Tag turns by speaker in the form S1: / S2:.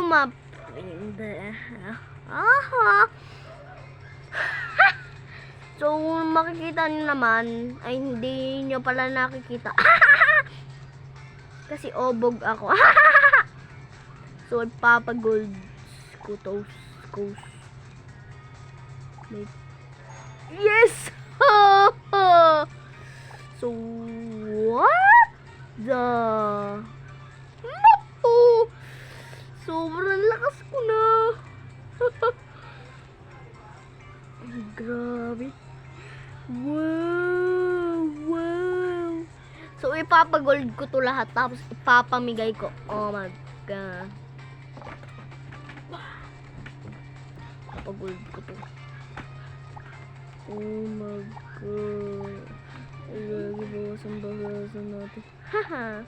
S1: my friend. Aha. So, makikita nyo naman, ay hindi nyo pala nakikita. Kasi obog ako. So, ipapagold ko toast. Yes! So, what the? No! Sobrang lakas ko na. Grabe. Wow. So, ipapagold ko to lahat. Tapos, ipapamigay ko. Oh my God. Ipapagold ko to. Oh my God. Ay, bawasan natin. Haha.